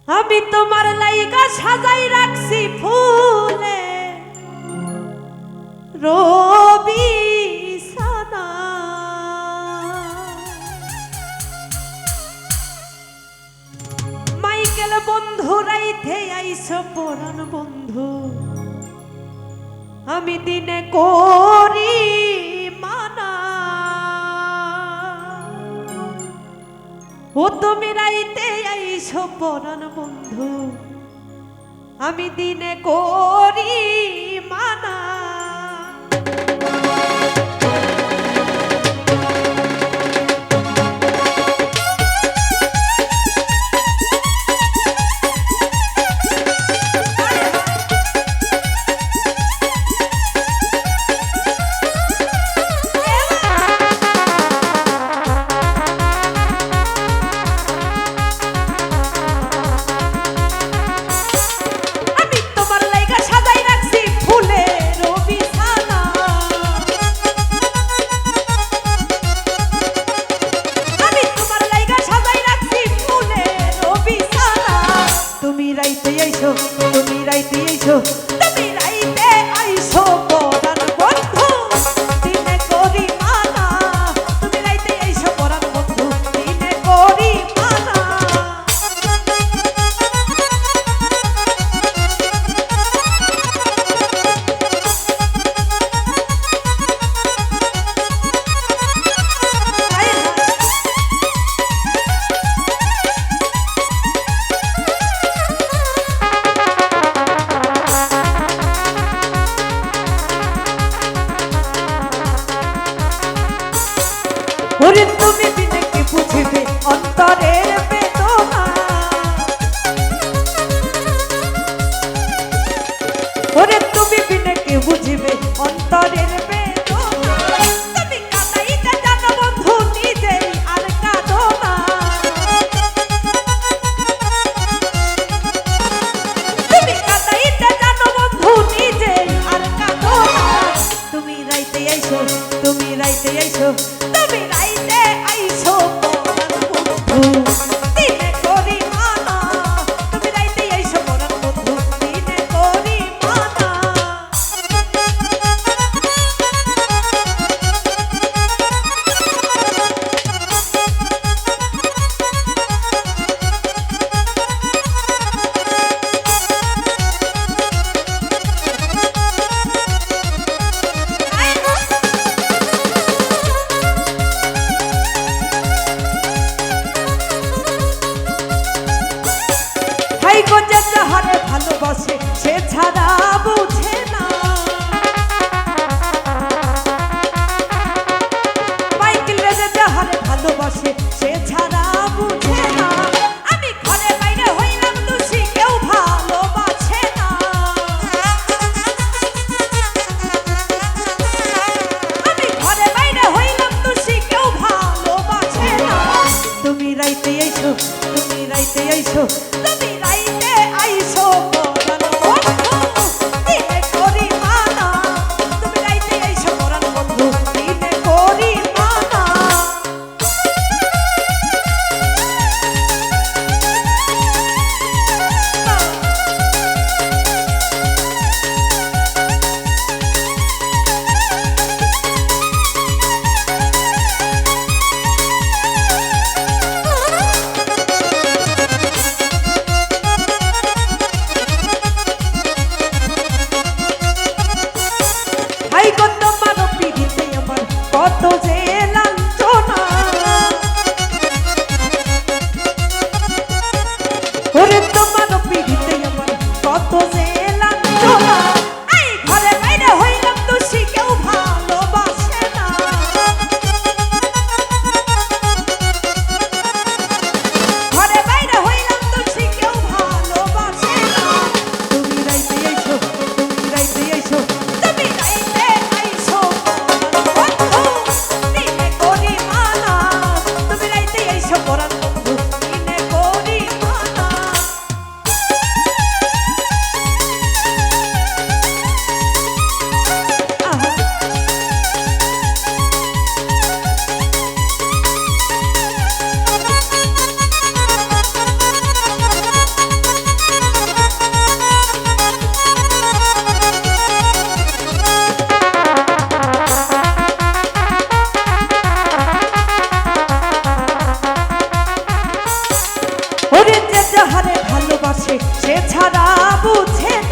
আমি তোমার লাইগা সাজাই রাখছি ফুলে রবি সানা মাইকেল বন্ধু রাইতে আইছো পরাণ বন্ধু আমি দিনে করি মানা ও তুমি রাইতে আইছো পরাণ বন্ধু আমি দিনে করি মানা তুমি রাইতে আইছো তুমি রাইতে আইছো পরাণ বন্ধু দিনে করি মানা তুমি রাইতে আইছো পরাণ বন্ধু দিনে করি মানা ওরে তুমি দিনে কি বুঝিবে অন্তরের বেদনা ওরে তুমি দিনে কি বুঝিবে অন্তরের বেদনা তুমি কাঁদাইতে জানো বন্ধু নিজেই আর কাঁদো না তুমি কাঁদাইতে জানো বন্ধু নিজেই আর কাঁদো না তুমি রাইতে আইছো তুমি রাইতে আইছো তুমি রাইতে আইছো পরাণ বন্ধু দিনে করি মানা তুমি রাইতে আইছো পরাণ বন্ধু দিনে করি মানা হাই গো যে যাহারে ভালোবাসে সে ছাড়া বুঝে না মাইকেল রে যে যাহারে ভালোবাসে সে ছাড়া বুঝে না আমি ঘরে বাইরে হইলাম দোষী কেউ ভালোবাসে না আমি ঘরে বাইরে হইলাম দোষী কেউ ভালোবাসে না তুমি রাইতে আইছো তুমি রাইতে আইছো তুমি রাইতে আইছো পরাণ বন্ধু দিনে করি মানা তুমি রাইতে আইছো পরাণ বন্ধু দিনে করি মানা সে ছাড়া বুঝে